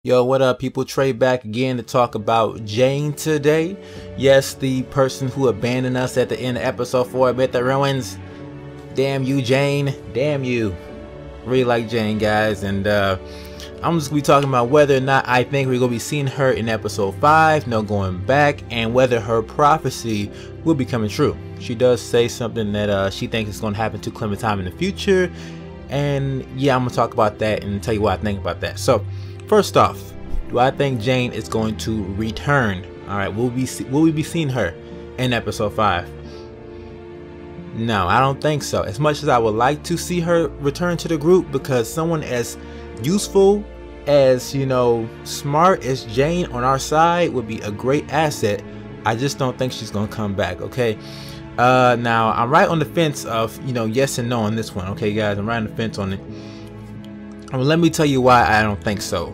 Yo, what up, people? Trey back again to talk about Jane today. Yes, the person who abandoned us at the end of episode 4 bit the ruins. Damn you, Jane. Damn you. Really like Jane, guys, and I'm just gonna be talking about whether or not I think we're gonna be seeing her in episode 5, no going back, and whether her prophecy will be coming true. She does say something that she thinks is gonna happen to Clementine in the future, and yeah, I'm gonna talk about that and tell you what I think about that. So first off, do I think Jane is going to return? Alright, will we be seeing her in episode 5? No, I don't think so. As much as I would like to see her return to the group, because someone as useful as, you know, smart as Jane on our side would be a great asset, I just don't think she's gonna come back, okay? Now, I'm right on the fence of, you know, yes and no on this one, okay, guys? I'm right on the fence on it. Let me tell you why I don't think so.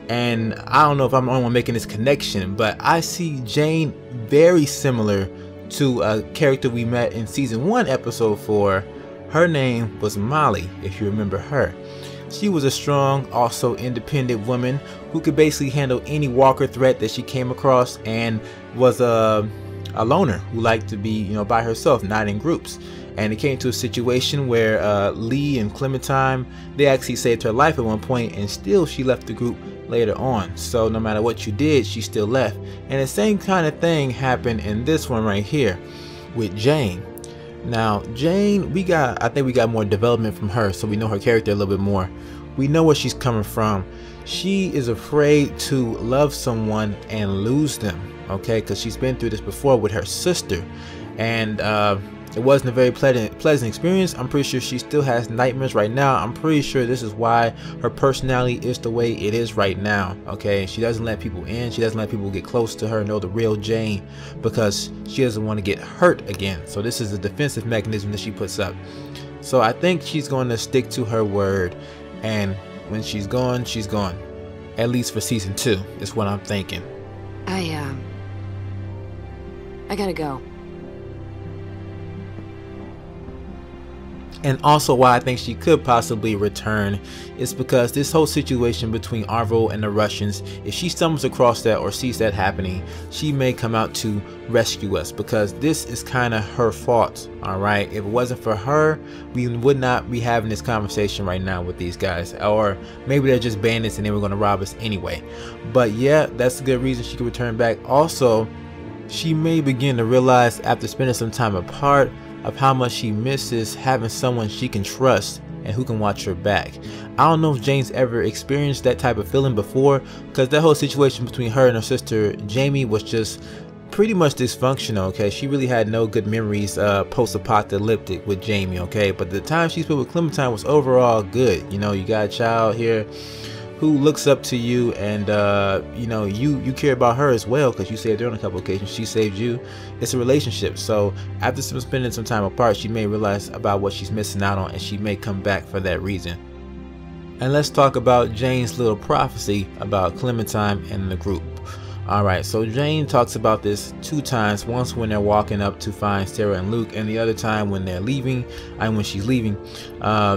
And I don't know if I'm the only one making this connection, but I see Jane very similar to a character we met in season 1 episode 4. Her name was Molly, if you remember her. She was a strong, also independent woman who could basically handle any walker threat that she came across, and was a loner who liked to be, you know, by herself, not in groups. And it came to a situation where Lee and Clementine, they actually saved her life at one point, and still she left the group later on. So no matter what you did, she still left. And the same kind of thing happened in this one right here with Jane. Now Jane, I think we got more development from her, so we know her character a little bit more. We know where she's coming from. She is afraid to love someone and lose them, okay, because she's been through this before with her sister, and it wasn't a very pleasant experience. I'm pretty sure she still has nightmares right now. I'm pretty sure this is why her personality is the way it is right now, okay? She doesn't let people in. She doesn't let people get close to her, know the real Jane, because she doesn't want to get hurt again. So this is a defensive mechanism that she puts up. So I think she's going to stick to her word, and when she's gone, she's gone. At least for season 2 is what I'm thinking. I gotta go. And also why I think she could possibly return is because this whole situation between Arvo and the Russians, if she stumbles across that or sees that happening, she may come out to rescue us, because this is kind of her fault. Alright, if it wasn't for her, we would not be having this conversation right now with these guys, or maybe they're just bandits and they were going to rob us anyway. But yeah, that's a good reason she could return back. Also, she may begin to realize after spending some time apart of how much she misses having someone she can trust and who can watch her back. I don't know if Jane's ever experienced that type of feeling before, because that whole situation between her and her sister Jamie was just pretty much dysfunctional, okay? She really had no good memories post-apocalyptic with Jamie, okay? But the time she spent with Clementine was overall good. You know, you got a child here who looks up to you, and you know, you care about her as well, because you saved her on a couple occasions. She saved you. It's a relationship. So after spending some time apart, she may realize about what she's missing out on, and she may come back for that reason. And let's talk about Jane's little prophecy about Clementine and the group. Alright, so Jane talks about this 2 times, once when they're walking up to find Sarah and Luke, and the other time when they're leaving, and when she's leaving.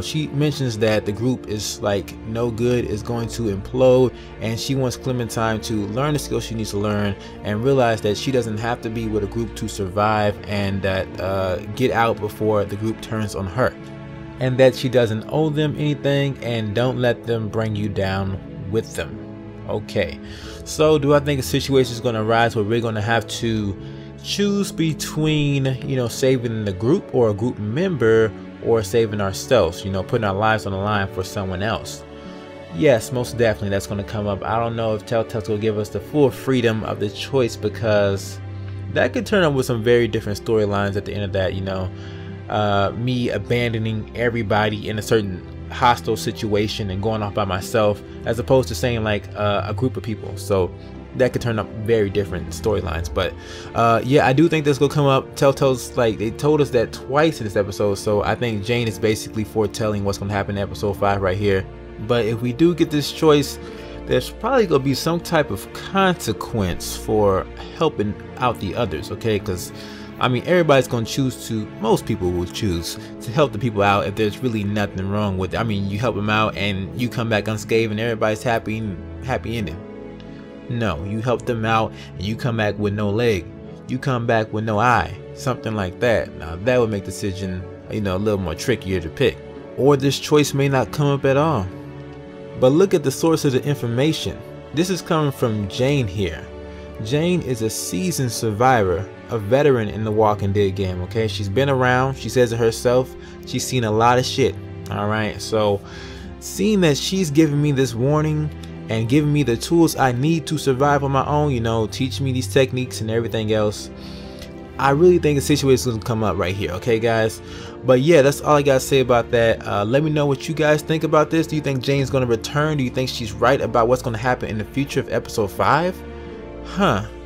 She mentions that the group is like no good, is going to implode, and she wants Clementine to learn the skills she needs to learn and realize that she doesn't have to be with a group to survive, and that get out before the group turns on her, and that she doesn't owe them anything, and don't let them bring you down with them. Okay, so do I think a situation is going to arise where we're going to have to choose between, you know, saving the group or a group member, or saving ourselves, you know, putting our lives on the line for someone else? Yes, most definitely that's going to come up. I don't know if Telltale's going to give us the full freedom of the choice, because that could turn up with some very different storylines at the end of that, you know. Me abandoning everybody in a certain hostile situation and going off by myself, as opposed to saying like a group of people. So that could turn up very different storylines. But yeah, I do think this will come up. Telltale's, like, they told us that twice in this episode, so I think Jane is basically foretelling what's going to happen in episode 5 right here. But if we do get this choice, there's probably going to be some type of consequence for helping out the others, okay? Because I mean, everybody's going to choose to, most people will choose to help the people out if there's really nothing wrong with it. I mean, you help them out and you come back unscathed and everybody's happy and happy ending. No, you help them out and you come back with no leg. You come back with no eye. Something like that. Now that would make the decision, a little more trickier to pick. Or this choice may not come up at all. But look at the source of the information. This is coming from Jane here. Jane is a seasoned survivor, a veteran in the Walking Dead game, okay? She's been around, she says it herself, she's seen a lot of shit, alright? So, seeing that she's giving me this warning and giving me the tools I need to survive on my own, teach me these techniques and everything else, I really think the situation is going to come up right here, okay guys? But yeah, that's all I got to say about that. Let me know what you guys think about this. Do you think Jane's going to return? Do you think she's right about what's going to happen in the future of episode 5?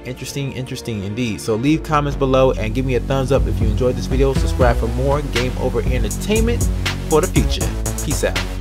Interesting indeed. So leave comments below and give me a thumbs up if you enjoyed this video. Subscribe for more game over entertainment for the future. Peace out.